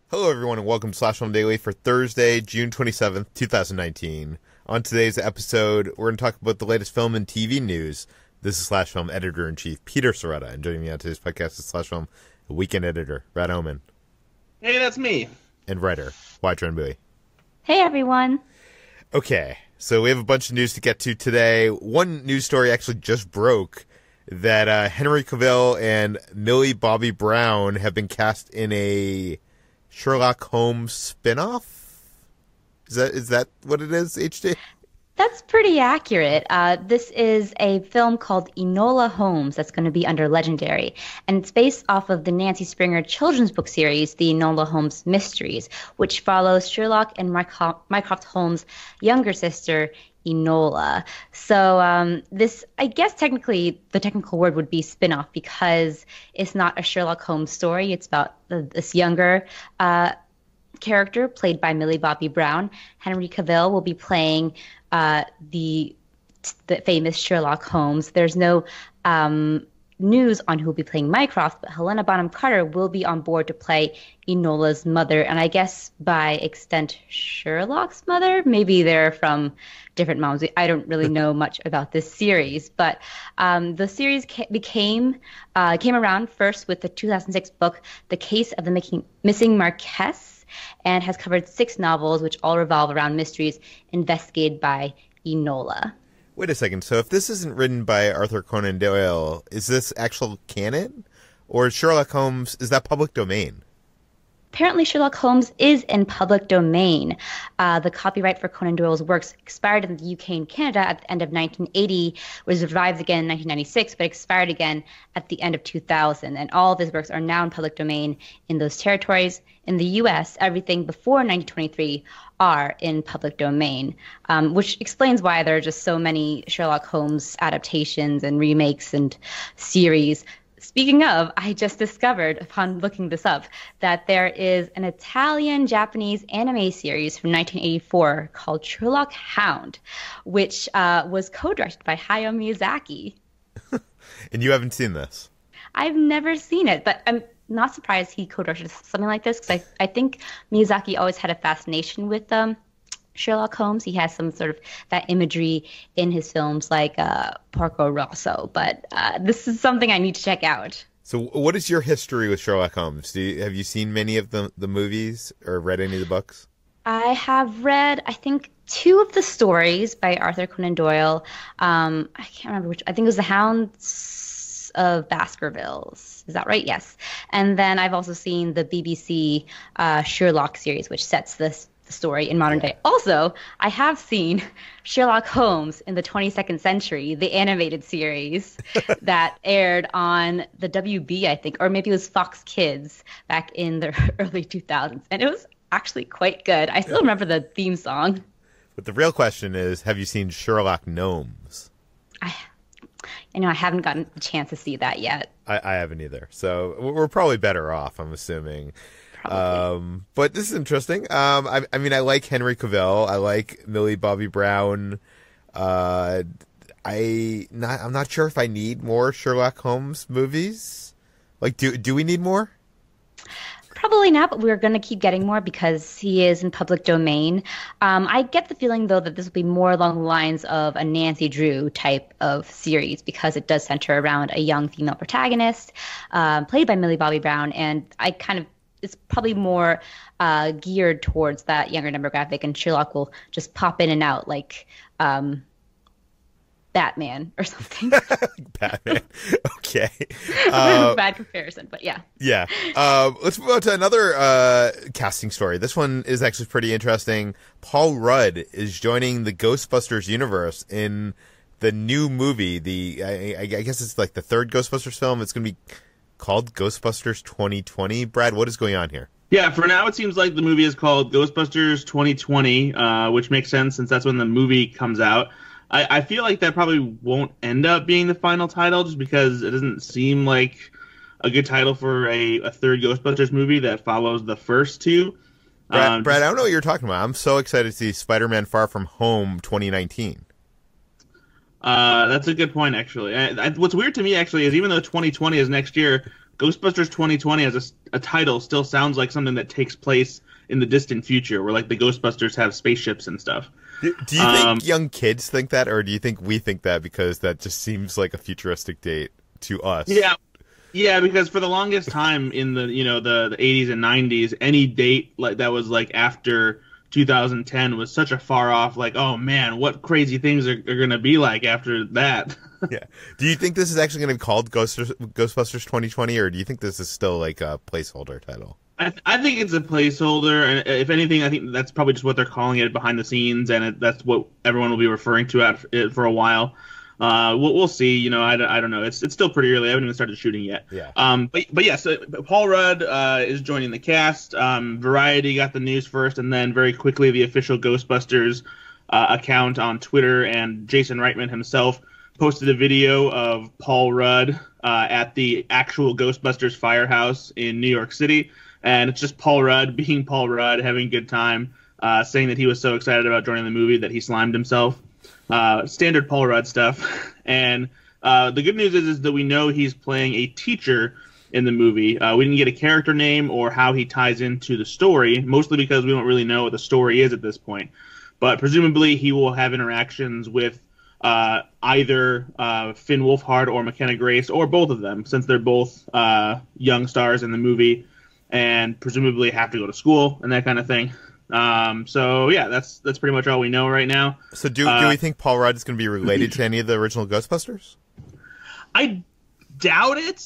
Hello, everyone, and welcome to Slash Film Daily for Thursday, June 27th, 2019. On today's episode, we're going to talk about the latest film and TV news. This is Slash Film Editor-in-Chief Peter Sciretta, and joining me on today's podcast is Slash Film Weekend Editor Brad Oman. Hey, that's me. And writer Hoai-Tran Bui. Hey, everyone. Okay, so we have a bunch of news to get to today. One news story actually just broke that Henry Cavill and Millie Bobby Brown have been cast in a Sherlock Holmes spin-off? Is that what it is, HD? That's pretty accurate. This is a film called Enola Holmes that's going to be under Legendary, and it's based off of the Nancy Springer children's book series, The Enola Holmes Mysteries, which follows Sherlock and Mycroft Holmes' younger sister, Enola. So this, I guess technically the technical word would be spin-off because it's not a Sherlock Holmes story. It's about this younger character played by Millie Bobby Brown. Henry Cavill will be playing the famous Sherlock Holmes. There's no news on who will be playing Mycroft, but Helena Bonham Carter will be on board to play Enola's mother, and I guess by extent Sherlock's mother. Maybe they're from different moms. I don't really know much about this series, but the series came around first with the 2006 book, The Case of the Missing Marquess, and has covered 6 novels, which all revolve around mysteries investigated by Enola. Wait a second. So if this isn't written by Arthur Conan Doyle, is this actual canon? Or Sherlock Holmes, is that public domain? Apparently, Sherlock Holmes is in public domain. The copyright for Conan Doyle's works expired in the UK and Canada at the end of 1980, was revived again in 1996, but expired again at the end of 2000. And all of his works are now in public domain in those territories. In the US, everything before 1923 are in public domain, which explains why there are just so many Sherlock Holmes adaptations and remakes and series. Speaking of, I just discovered, upon looking this up, that there is an Italian-Japanese anime series from 1984 called Sherlock Hound, which was co-directed by Hayao Miyazaki. And you haven't seen this? I've never seen it, but I'm not surprised he co-directed something like this, because I think Miyazaki always had a fascination with Sherlock Holmes. He has some sort of that imagery in his films like Porco Rosso, but this is something I need to check out. So what is your history with Sherlock Holmes? Have you seen many of the movies or read any of the books? I have read, I think, 2 of the stories by Arthur Conan Doyle. I can't remember which. I think it was The Hounds of Baskervilles. Is that right? Yes. And then I've also seen the BBC Sherlock series, which sets this story in modern day. Also, I have seen Sherlock Holmes in the 22nd Century, the animated series that aired on the WB, I think, or maybe it was Fox Kids back in the early 2000s. And it was actually quite good. I still remember the theme song. But the real question is, have you seen Sherlock Gnomes? I haven't gotten a chance to see that yet. I haven't either. So we're probably better off, I'm assuming. But this is interesting. I mean, I like Henry Cavill. I like Millie Bobby Brown. I'm not sure if I need more Sherlock Holmes movies. Like, do we need more? Probably not, but we're going to keep getting more because he is in public domain. I get the feeling, though, that this will be more along the lines of a Nancy Drew type of series because it does center around a young female protagonist played by Millie Bobby Brown, and it's probably more geared towards that younger demographic, and Sherlock will just pop in and out like Batman or something. Batman. Okay. Bad comparison, but yeah. Yeah. Let's move on to another casting story. This one is actually pretty interesting. Paul Rudd is joining the Ghostbusters universe in the new movie. I guess it's like the 3rd Ghostbusters film. It's going to be called Ghostbusters 2020. Brad, what is going on here? Yeah, for now it seems like the movie is called Ghostbusters 2020, which makes sense since that's when the movie comes out. I feel like that probably won't end up being the final title just because it doesn't seem like a good title for a 3rd Ghostbusters movie that follows the first 2. Brad, I don't know what you're talking about. I'm so excited to see Spider-Man Far From Home 2019. That's a good point, actually. What's weird to me, actually, is even though 2020 is next year, Ghostbusters 2020 as a title still sounds like something that takes place in the distant future, where like the Ghostbusters have spaceships and stuff. Do you think young kids think that, or do you think we think that because that just seems like a futuristic date to us? Yeah, because for the longest time in the the 80s and 90s, any date like that was like after 2010 was such a far off, like, oh man, what crazy things are going to be like after that. Yeah. Do you think this is actually going to be called Ghostbusters 2020, or do you think this is still like a placeholder title? I think it's a placeholder, and if anything, I think that's probably just what they're calling it behind the scenes, and that's what everyone will be referring to for a while. We'll see. You know, I don't know. It's still pretty early. I haven't even started shooting yet. Yeah. But yes, Paul Rudd is joining the cast. Variety got the news first, and then very quickly the official Ghostbusters account on Twitter, and Jason Reitman himself posted a video of Paul Rudd at the actual Ghostbusters firehouse in New York City, and it's just Paul Rudd being Paul Rudd, having a good time, saying that he was so excited about joining the movie that he slimed himself. Standard Paul Rudd stuff. And the good news is that we know he's playing a teacher in the movie. We didn't get a character name or how he ties into the story, mostly because we don't really know what the story is at this point. But presumably he will have interactions with either Finn Wolfhard or McKenna Grace, or both of them, since they're both young stars in the movie, and presumably have to go to school and that kind of thing. So yeah, that's pretty much all we know right now. So do we think Paul Rudd is going to be related to any of the original Ghostbusters? I doubt it.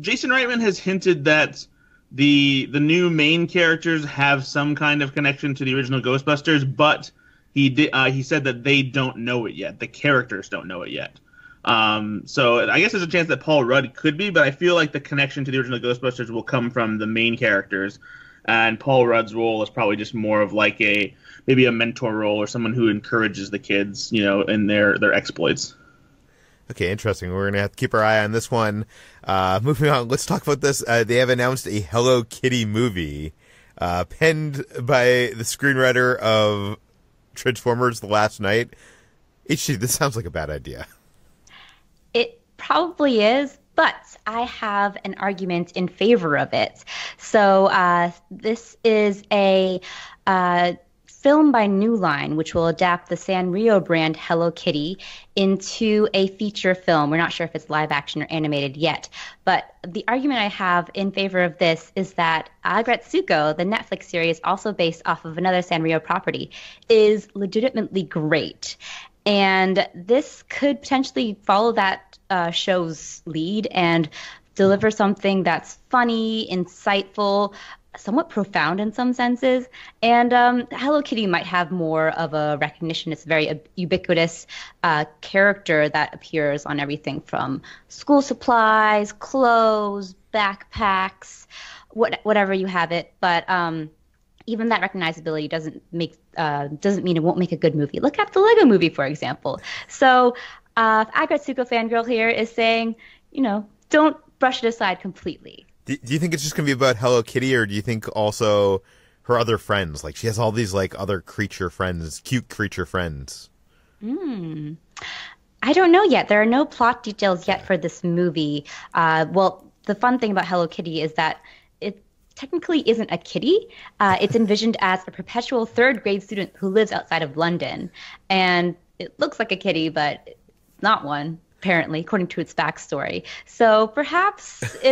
Jason Reitman has hinted that the new main characters have some kind of connection to the original Ghostbusters, but he said that they don't know it yet. The characters don't know it yet. So I guess there's a chance that Paul Rudd could be, but I feel like the connection to the original Ghostbusters will come from the main characters. And Paul Rudd's role is probably just more of like maybe a mentor role, or someone who encourages the kids, in their exploits. Okay, interesting. We're going to have to keep our eye on this one. Moving on, let's talk about this. They have announced a Hello Kitty movie, penned by the screenwriter of Transformers: The Last Night. HG, this sounds like a bad idea. It probably is, but I have an argument in favor of it. So this is a film by New Line, which will adapt the Sanrio brand Hello Kitty into a feature film. We're not sure if it's live action or animated yet, but the argument I have in favor of this is that Agretsuko, the Netflix series, also based off of another Sanrio property, is legitimately great. And this could potentially follow that show's lead and deliver something that's funny, insightful, somewhat profound in some senses. And Hello Kitty might have more of a recognition. It's a very ubiquitous character that appears on everything from school supplies, clothes, backpacks, whatever you have it. But even that recognizability doesn't mean it won't make a good movie. Look at the Lego Movie, for example. So Agretsuko fangirl here is saying, don't brush it aside completely. Do you think it's just going to be about Hello Kitty, or do you think also her other friends? Like, she has all these, like, other creature friends, cute creature friends. I don't know yet. There are no plot details yet for this movie. Well, the fun thing about Hello Kitty is that it technically isn't a kitty. It's envisioned as a perpetual third-grade student who lives outside of London. And it looks like a kitty, but it's not one, apparently, according to its backstory. So perhaps I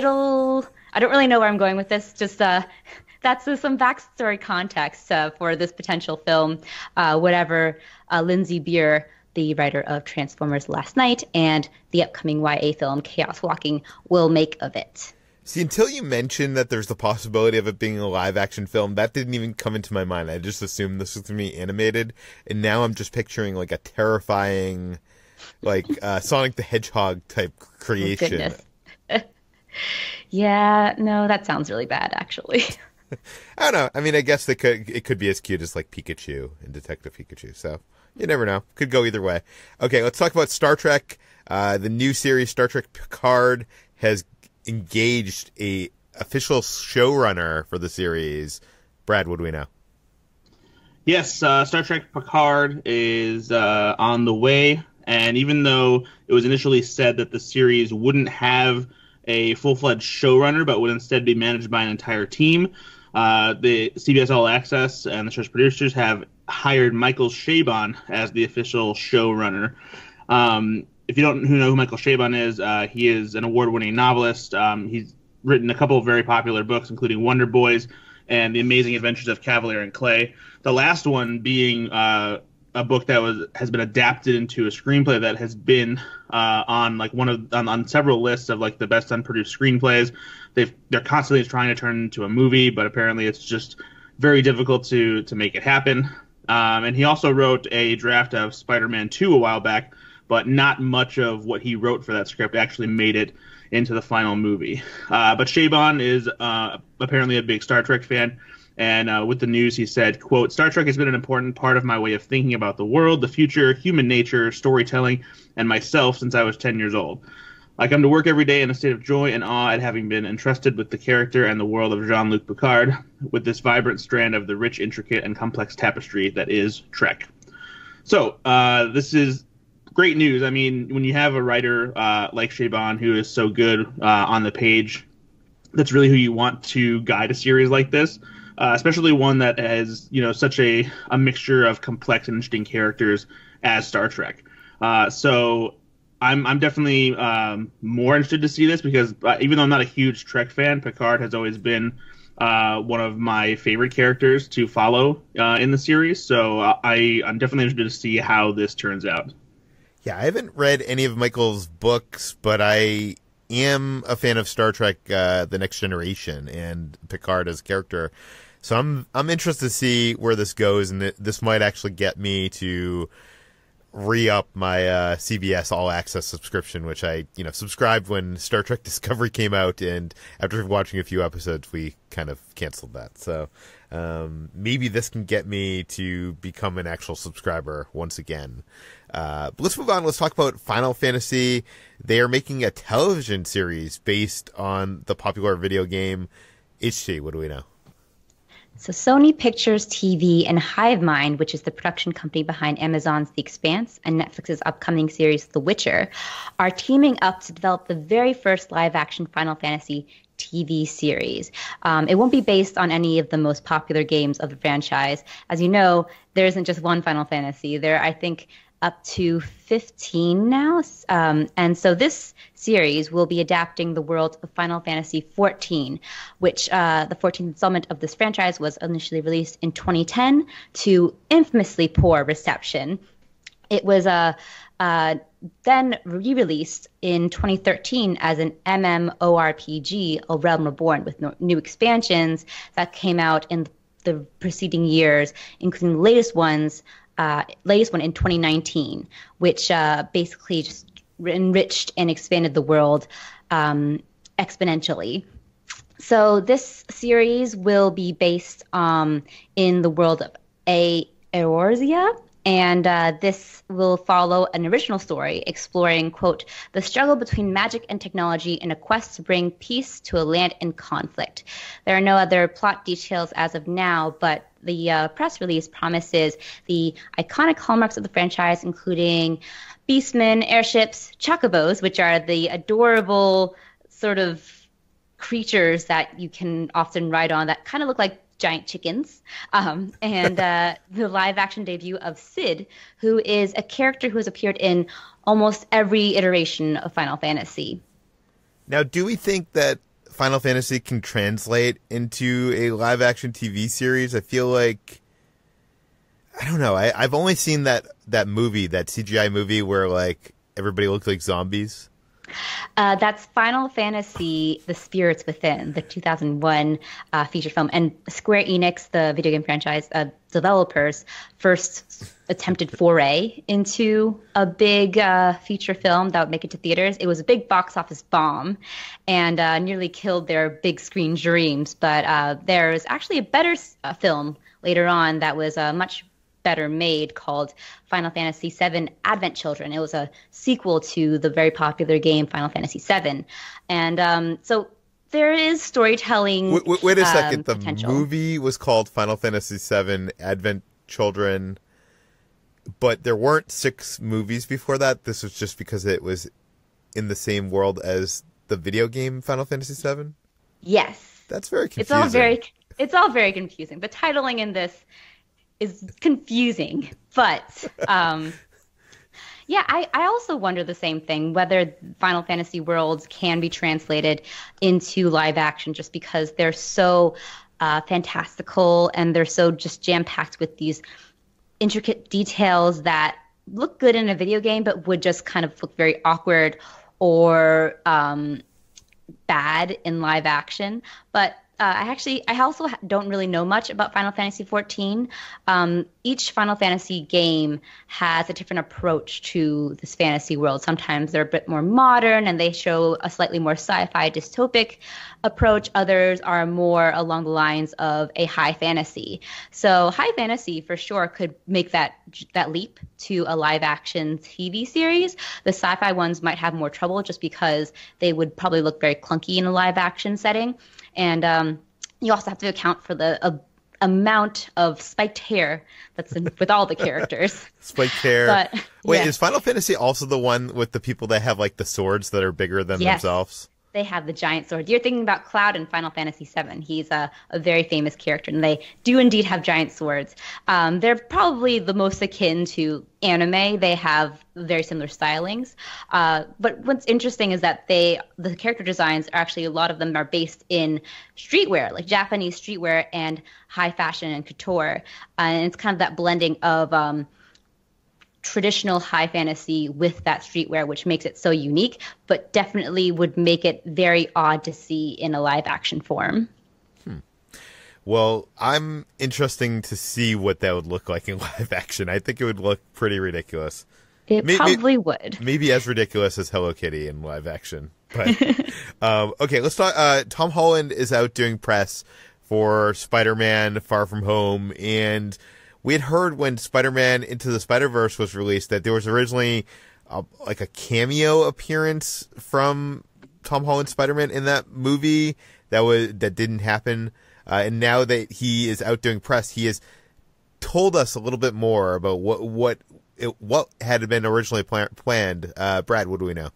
don't really know where I'm going with this. Just that's some backstory context for this potential film, whatever Lindsay Beer, the writer of Transformers: Last Night, and the upcoming YA film Chaos Walking, will make of it. See, until you mentioned that there's the possibility of it being a live-action film, that didn't even come into my mind. I just assumed this was going to be animated, and now I'm just picturing like a terrifying, like Sonic the Hedgehog type creation. Goodness. Yeah, no, that sounds really bad, actually. I don't know. I mean, I guess it could be as cute as like Pikachu and Detective Pikachu. So you never know. Could go either way. Okay, let's talk about Star Trek. The new series Star Trek Picard has engaged a official showrunner for the series. Brad, what do we know? Yes, Star Trek Picard is on the way, and even though it was initially said that the series wouldn't have a full-fledged showrunner, but would instead be managed by an entire team. The CBS All Access and the show's producers have hired Michael Chabon as the official showrunner. If you don't know who Michael Chabon is, he is an award-winning novelist. He's written a couple of very popular books, including Wonder Boys and The Amazing Adventures of Cavalier and Clay. The last one being a book that has been adapted into a screenplay that has been on several lists of like the best unproduced screenplays. They're constantly trying to turn it into a movie, but apparently it's just very difficult to make it happen. And he also wrote a draft of Spider-Man 2 a while back, but not much of what he wrote for that script actually made it into the final movie. But Chabon is apparently a big Star Trek fan, and with the news he said, quote, "Star Trek has been an important part of my way of thinking about the world, the future, human nature, storytelling, and myself since I was 10 years old. I come to work every day in a state of joy and awe at having been entrusted with the character and the world of Jean-Luc Picard, with this vibrant strand of the rich, intricate, and complex tapestry that is Trek." So this is great news. I mean, when you have a writer like Chabon who is so good on the page, that's really who you want to guide a series like this, especially one that has, such a mixture of complex and interesting characters as Star Trek. So I'm definitely more interested to see this because even though I'm not a huge Trek fan, Picard has always been one of my favorite characters to follow in the series. So I'm definitely interested to see how this turns out. Yeah, I haven't read any of Michael's books, but I am a fan of Star Trek: The Next Generation and Picard as a character. So I'm interested to see where this goes, and this might actually get me to re-up my CBS All Access subscription, which I subscribed when Star Trek Discovery came out, and after watching a few episodes, we kind of canceled that. So maybe this can get me to become an actual subscriber once again. But let's move on. Let's talk about Final Fantasy. They are making a television series based on the popular video game. HT, what do we know? So Sony Pictures TV and HiveMind, which is the production company behind Amazon's The Expanse and Netflix's upcoming series The Witcher, are teaming up to develop the very first live-action Final Fantasy TV series. It won't be based on any of the most popular games of the franchise. As you know, there isn't just one Final Fantasy. There are, I think, up to 15 now. And so this series will be adapting the world of Final Fantasy XIV, which the 14th installment of this franchise was initially released in 2010 to infamously poor reception. It was then re-released in 2013 as an MMORPG, A Realm Reborn, with new expansions that came out in the preceding years, including the latest one in 2019, which basically just enriched and expanded the world exponentially. So this series will be based in the world of Eorzea, and this will follow an original story exploring, quote, the struggle between magic and technology in a quest to bring peace to a land in conflict. There are no other plot details as of now, but the press release promises the iconic hallmarks of the franchise, including beastmen, airships, chocobos, which are the adorable sort of creatures that you can often ride on that kind of look like giant chickens, and the live-action debut of Sid, who is a character who has appeared in almost every iteration of Final Fantasy. Now, do we think that Final Fantasy can translate into a live-action TV series? I feel like, I don't know. I've only seen that movie, that CGI movie where like everybody looks like zombies. That's Final Fantasy: The Spirits Within, the 2001 feature film, and Square Enix, the video game franchise developers, first attempted foray into a big feature film that would make it to theaters. It was a big box office bomb and nearly killed their big screen dreams. But there was actually a better film later on that was much better made, called Final Fantasy VII Advent Children. It was a sequel to the very popular game Final Fantasy VII. And so there is storytelling. Wait a second. The potential. Movie was called Final Fantasy VII Advent Children, but there weren't 6 movies before that. This was just because it was in the same world as the video game Final Fantasy VII? Yes. That's very confusing. It's all very confusing. The titling in this is confusing, but yeah, I also wonder the same thing, whether Final Fantasy worlds can be translated into live action, just because they're so fantastical and they're so just jam-packed with these intricate details that look good in a video game but would just kind of look very awkward or bad in live action. But I also don't really know much about Final Fantasy XIV. Each Final Fantasy game has a different approach to this fantasy world. Sometimes they're a bit more modern and they show a slightly more sci-fi dystopic approach. Others are more along the lines of a high fantasy. So high fantasy for sure could make that leap to a live action TV series. The sci-fi ones might have more trouble just because they would probably look very clunky in a live action setting. And you also have to account for the amount of spiked hair that's with all the characters. Spiked hair. But, wait, yeah. Is Final Fantasy also the one with the people that have like the swords that are bigger than themselves? They have the giant swords. You're thinking about Cloud in Final Fantasy VII. He's a very famous character, and they do indeed have giant swords. They're probably the most akin to anime. They have very similar stylings. But what's interesting is that the character designs are actually, a lot of them are based in streetwear, like Japanese streetwear and high fashion and couture. And it's kind of that blending of traditional high fantasy with that streetwear, which makes it so unique, but definitely would make it very odd to see in a live action form. Well, I'm interesting to see what that would look like in live action. I think it would look pretty ridiculous. It probably would. Maybe as ridiculous as Hello Kitty in live action. But okay, let's talk. Tom Holland is out doing press for Spider-Man Far From Home, and we had heard when Spider-Man Into the Spider-Verse was released that there was originally like a cameo appearance from Tom Holland's Spider-Man in that movie that didn't happen. And now that he is out doing press, he has told us a little bit more about what had been originally planned. Brad, what do we know?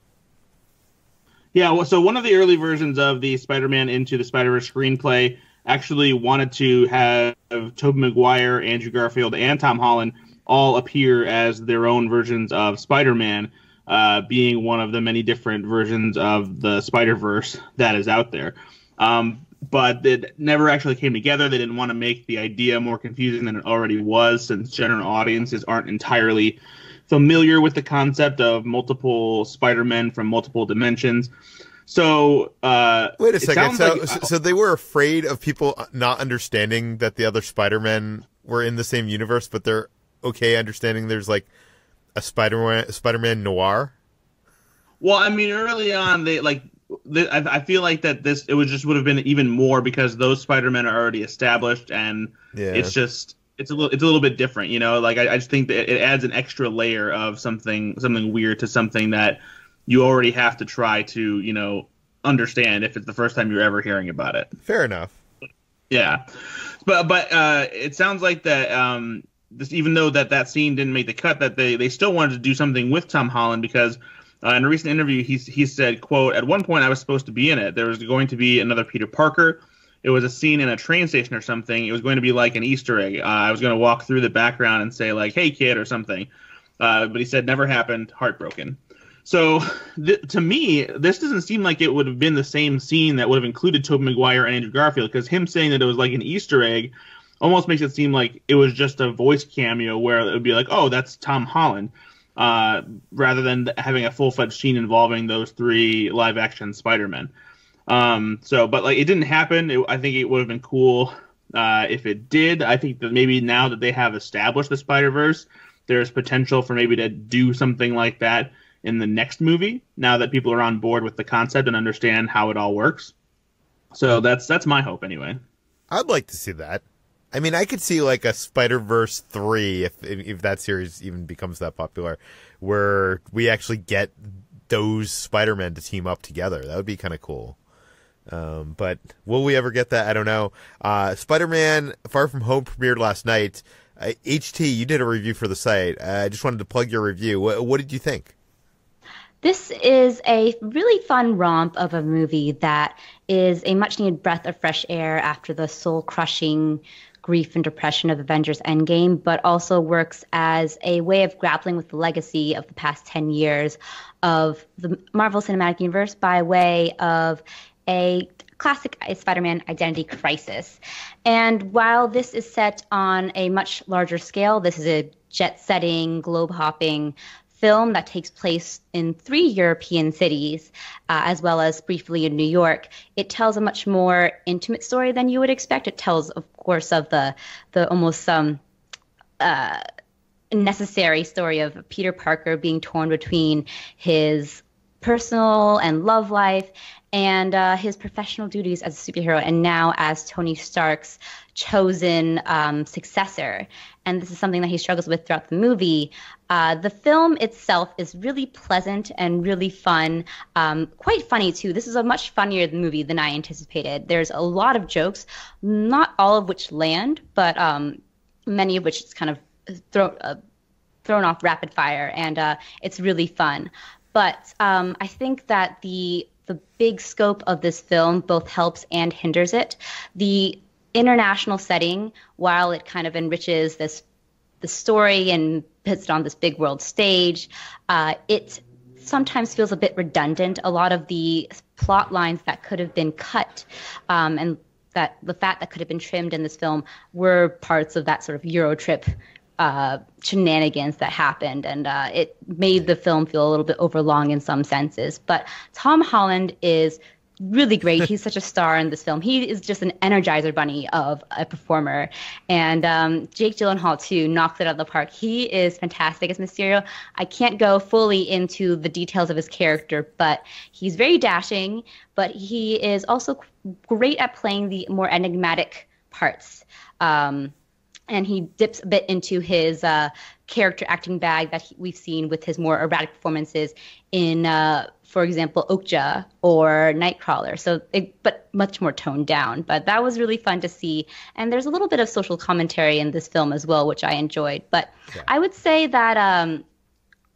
Yeah, well, so one of the early versions of the Spider-Man Into the Spider-Verse screenplay actually wanted to have Tobey Maguire, Andrew Garfield, and Tom Holland all appear as their own versions of Spider-Man, being one of the many different versions of the Spider-Verse that is out there. But it never actually came together. They didn't want to make the idea more confusing than it already was, since general audiences aren't entirely familiar with the concept of multiple Spider-Men from multiple dimensions. So wait a second. So they were afraid of people not understanding that the other Spider-Men were in the same universe, but they're okay understanding there's like a Spider-Man noir. Well, I mean, early on, I feel like that would have been even more because those Spider-Men are already established, and it's a little bit different, you know. Like I just think that it adds an extra layer of something weird to something that you already have to try to, you know, understand if it's the first time you're ever hearing about it. Fair enough. Yeah, but it sounds like that even though that scene didn't make the cut, that they still wanted to do something with Tom Holland because in a recent interview he said, quote, "At one point I was supposed to be in it. There was going to be another Peter Parker. It was a scene in a train station or something. It was going to be like an Easter egg. I was going to walk through the background and say like, 'Hey kid' or something." But he said never happened. Heartbroken. So to me, this doesn't seem like it would have been the same scene that would have included Tobey Maguire and Andrew Garfield, because him saying that it was like an Easter egg almost makes it seem like it was just a voice cameo where it would be like, oh, that's Tom Holland, rather than having a full-fledged scene involving those three live-action Spider-Men. But like it didn't happen. I think it would have been cool if it did. I think that maybe now that they have established the Spider-Verse, there's potential for maybe to do something like that in the next movie, now that people are on board with the concept and understand how it all works. So that's my hope anyway. I'd like to see that. I mean, I could see like a Spider-Verse 3 if that series even becomes that popular, where we actually get those Spider-Men to team up together. That would be kind of cool. But will we ever get that? I don't know. Spider-Man Far From Home premiered last night. HT, you did a review for the site. I just wanted to plug your review. What did you think? This is a really fun romp of a movie that is a much-needed breath of fresh air after the soul-crushing grief and depression of Avengers Endgame, but also works as a way of grappling with the legacy of the past 10 years of the Marvel Cinematic Universe by way of a classic Spider-Man identity crisis. And while this is set on a much larger scale, this is a jet-setting, globe-hopping film that takes place in 3 European cities, as well as briefly in New York. It tells a much more intimate story than you would expect. It tells, of course, of the almost necessary story of Peter Parker being torn between his personal and love life and his professional duties as a superhero, and now as Tony Stark's chosen successor. And this is something that he struggles with throughout the movie. The film itself is really pleasant and really fun, quite funny too. This is a much funnier movie than I anticipated. There's a lot of jokes, not all of which land, but many of which is kind of thrown off rapid fire, and it's really fun. But I think that the big scope of this film both helps and hinders it. The international setting, while it kind of enriches the story and puts it on this big world stage, it sometimes feels a bit redundant. A lot of the plot lines that could have been cut and that the fat that could have been trimmed in this film were parts of that sort of Euro trip shenanigans that happened, and it made the film feel a little bit overlong in some senses. But Tom Holland is really great. He's such a star in this film. He is just an Energizer bunny of a performer. And Jake Gyllenhaal, too, knocks it out of the park. He is fantastic as Mysterio. I can't go fully into the details of his character, but he's very dashing, but he is also great at playing the more enigmatic parts. And he dips a bit into his character acting bag that we've seen with his more erratic performances in, for example, Okja or Nightcrawler. But much more toned down. But that was really fun to see. And there's a little bit of social commentary in this film as well, which I enjoyed. But yeah. I would say that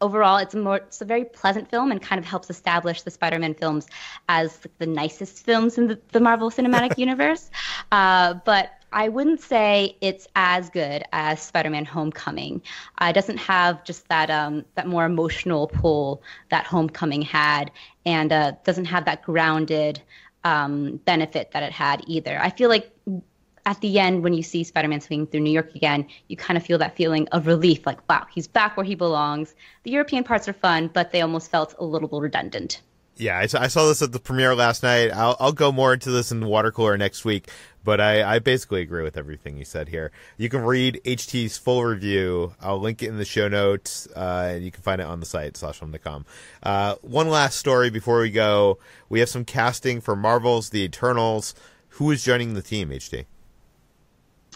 overall, it's a very pleasant film and kind of helps establish the Spider-Man films as the nicest films in the Marvel Cinematic Universe. But I wouldn't say it's as good as Spider-Man Homecoming. It doesn't have just that more emotional pull that Homecoming had, and doesn't have that grounded benefit that it had either. I feel like at the end, when you see Spider-Man swinging through New York again, you kind of feel that feeling of relief, like, wow, he's back where he belongs. The European parts are fun, but they almost felt a little bit redundant. Yeah, I saw this at the premiere last night. I'll go more into this in the water cooler next week, but I basically agree with everything you said here. You can read HT's full review. I'll link it in the show notes, and you can find it on the site, /film.com. One last story before we go. We have some casting for Marvel's The Eternals. Who is joining the team, HT?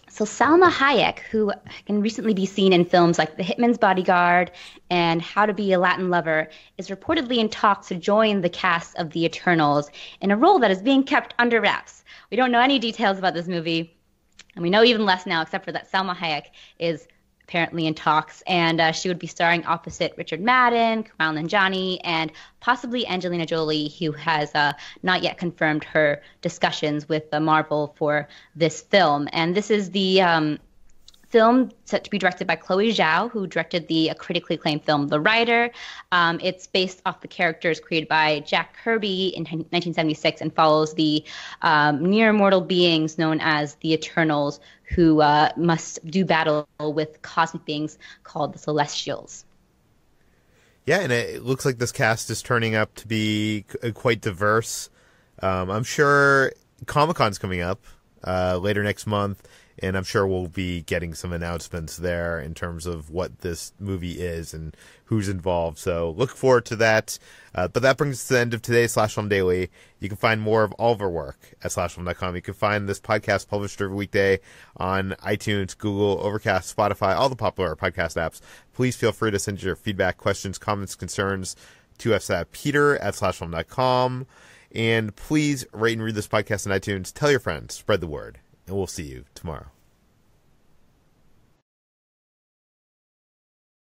So Salma Hayek, who can recently be seen in films like The Hitman's Bodyguard and How to Be a Latin Lover, is reportedly in talks to join the cast of The Eternals in a role that is being kept under wraps. We don't know any details about this movie, and we know even less now, except for that Salma Hayek is apparently in talks, and she would be starring opposite Richard Madden, Kumail Nanjiani, and possibly Angelina Jolie, who has not yet confirmed her discussions with Marvel for this film. And this is the film set to be directed by Chloe Zhao, who directed the critically acclaimed film The Rider. It's based off the characters created by Jack Kirby in 1976 and follows the near mortal beings known as the Eternals, who must do battle with cosmic beings called the Celestials. Yeah, and it looks like this cast is turning up to be quite diverse. I'm sure Comic-Con's coming up later next month, and I'm sure we'll be getting some announcements there in terms of what this movie is and who's involved. So look forward to that. But that brings us to the end of today's /Film Daily. You can find more of all of our work at /Film.com. You can find this podcast published every weekday on iTunes, Google, Overcast, Spotify, all the popular podcast apps. Please feel free to send your feedback, questions, comments, concerns to us at peter@/Film.com. And please rate and read this podcast on iTunes. Tell your friends. Spread the word. And we'll see you tomorrow.